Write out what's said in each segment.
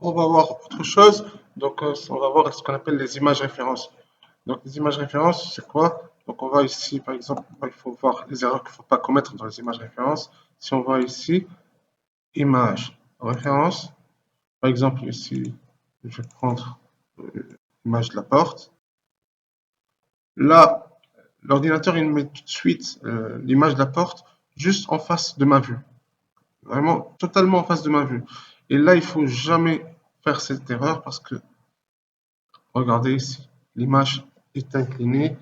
On va voir autre chose. Donc, on va voir ce qu'on appelle les images références. Donc, les images références, c'est quoi? Donc, on va ici, par exemple, il faut voir les erreurs qu'il ne faut pas commettre dans les images références. Si on va ici, image référence, par exemple, ici, je vais prendre l'image de la porte. Là, l'ordinateur, il met tout de suite l'image de la porte juste en face de ma vue. Vraiment, totalement en face de ma vue. Et là, il faut jamais faire cette erreur parce que, regardez ici, l'image est inclinée.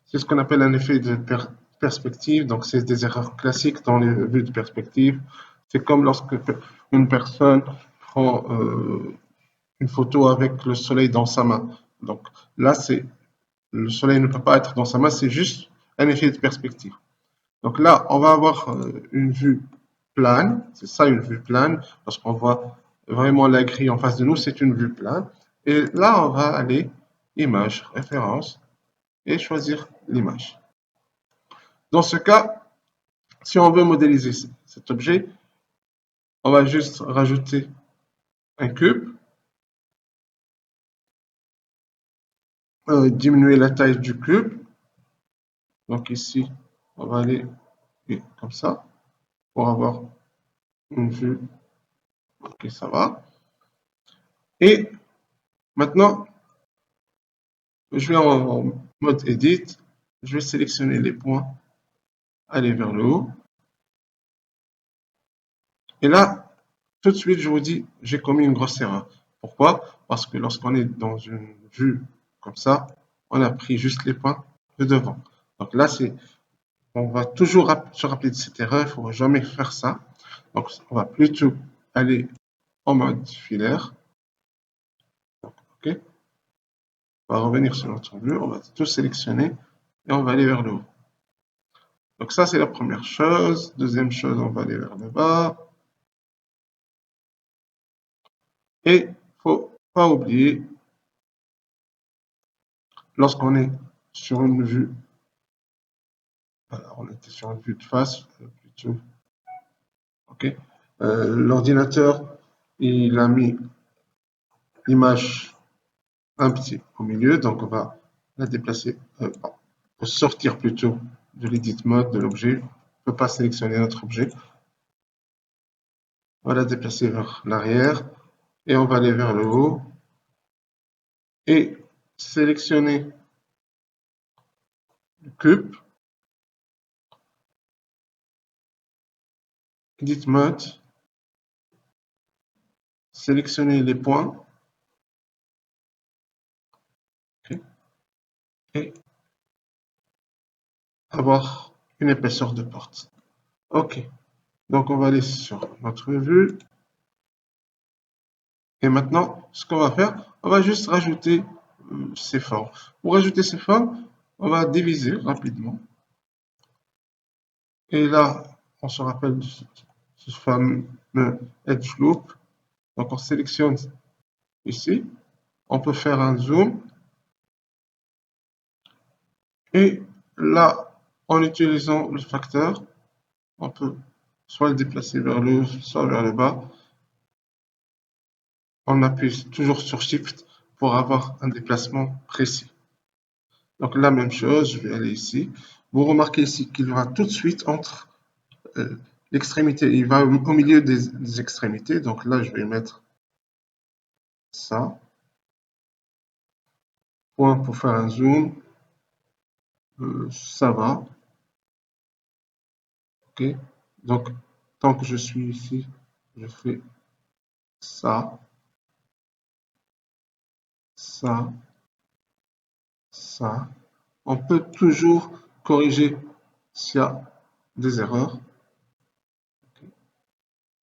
C'est ce qu'on appelle un effet de perspective. Donc, c'est des erreurs classiques dans les vues de perspective. C'est comme lorsque une personne prend une photo avec le soleil dans sa main. Donc, là, c'est le soleil ne peut pas être dans sa main, c'est juste un effet de perspective. Donc là, on va avoir une vue plane. C'est ça une vue plane. Lorsqu'on voit vraiment la grille en face de nous, c'est une vue plane. Et là, on va aller image, référence et choisir l'image. Dans ce cas, si on veut modéliser cet objet, on va juste rajouter un cube, diminuer la taille du cube. Donc ici, on va aller comme ça pour avoir une vue. Ok, ça va. Et maintenant, je vais en mode Edit. Je vais sélectionner les points, aller vers le haut. Et là, tout de suite, je vous dis, j'ai commis une grosse erreur. Pourquoi? Parce que lorsqu'on est dans une vue comme ça, on a pris juste les points de devant. Donc là, on va toujours se rappeler de cette erreur. Il ne faut jamais faire ça. Donc, on va plutôt aller en mode filaire. OK? On va revenir sur notre vue. On va tout sélectionner et on va aller vers le haut. Donc ça, c'est la première chose. Deuxième chose, on va aller vers le bas. Et il ne faut pas oublier, lorsqu'on est sur une vue, voilà, on était sur une vue de face, plutôt, ok. L'ordinateur, il a mis l'image un petit au milieu, donc on va la déplacer, pour sortir plutôt de l'edit mode de l'objet. On ne peut pas sélectionner notre objet. On va la déplacer vers l'arrière et on va aller vers le haut et sélectionner le cube, edit mode, sélectionner les points, okay, et avoir une épaisseur de porte. Ok, donc on va aller sur notre vue. Et maintenant, ce qu'on va faire, on va juste rajouter ces formes. Pour rajouter ces formes, on va diviser rapidement. Et là, on se rappelle de ce fameux edge loop. Donc on sélectionne ici. On peut faire un zoom. Et là, en utilisant le facteur, on peut soit le déplacer vers le haut, soit vers le bas. On appuie toujours sur Shift pour avoir un déplacement précis. Donc la même chose, je vais aller ici. Vous remarquez ici qu'il va tout de suite entre l'extrémité, il va au milieu des extrémités. Donc là, je vais mettre ça. Point pour faire un zoom. Ça va. OK. Donc, tant que je suis ici, je fais ça, ça, ça. On peut toujours corriger s'il y a des erreurs.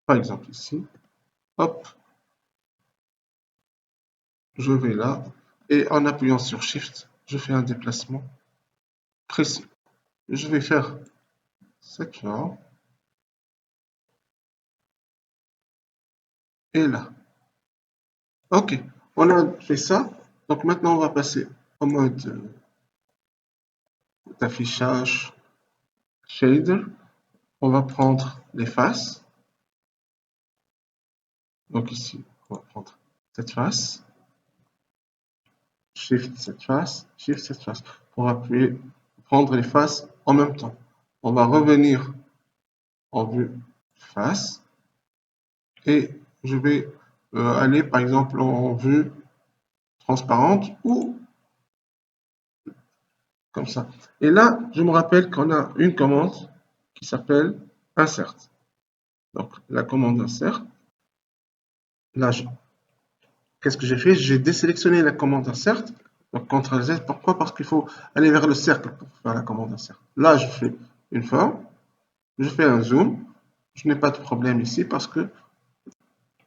Par exemple ici, hop, je vais là et en appuyant sur Shift, je fais un déplacement précis. Je vais faire cette forme et là. Ok, on a fait ça. Donc maintenant, on va passer au mode d'affichage shader. On va prendre les faces. Donc ici, on va prendre cette face, Shift cette face, Shift cette face, pour appuyer, prendre les faces en même temps. On va revenir en vue face et je vais aller par exemple en vue transparente ou comme ça. Et là, je me rappelle qu'on a une commande qui s'appelle insert. Donc la commande insert, là, qu'est-ce que j'ai fait? J'ai désélectionné la commande insert. Donc CTRL Z, pourquoi? Parce qu'il faut aller vers le cercle pour faire la commande insert. Là, je fais une forme, je fais un zoom. Je n'ai pas de problème ici parce que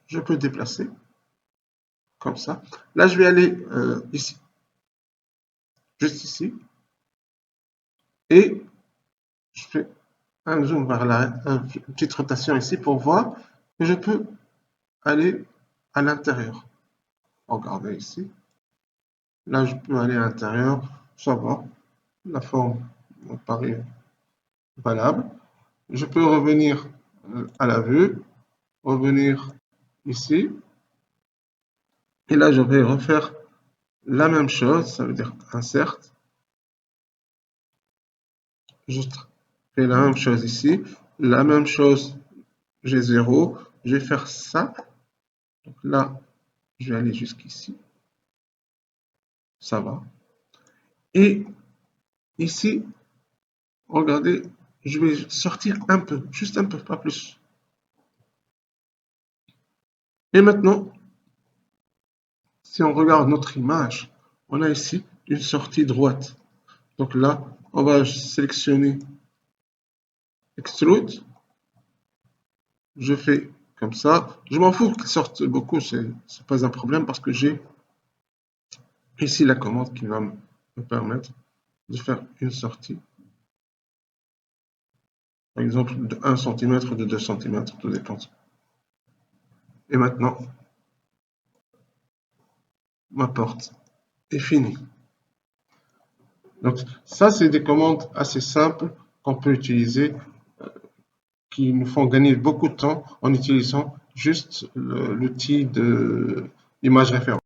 je peux déplacer comme ça. Là, je vais aller ici, juste ici, et je fais un zoom vers une petite rotation ici pour voir que je peux aller à l'intérieur. Regardez ici. Là, je peux aller à l'intérieur, ça va. La forme me paraît valable. Je peux revenir à la vue, revenir ici. Et là, je vais refaire la même chose, ça veut dire insert. Je fais la même chose ici. La même chose, j'ai 0. Je vais faire ça. Donc là, je vais aller jusqu'ici. Ça va. Et ici, regardez, je vais sortir un peu, juste un peu, pas plus. Et maintenant, si on regarde notre image, on a ici une sortie droite. Donc là, on va sélectionner Extrude. Je fais comme ça. Je m'en fous qu'il sorte beaucoup, c'est pas un problème parce que j'ai ici la commande qui va me permettre de faire une sortie. Par exemple, de 1 cm, de 2 cm, tout dépend. Et maintenant, ma porte est finie. Donc, ça, c'est des commandes assez simples qu'on peut utiliser, qui nous font gagner beaucoup de temps en utilisant juste l'outil de l'image référence.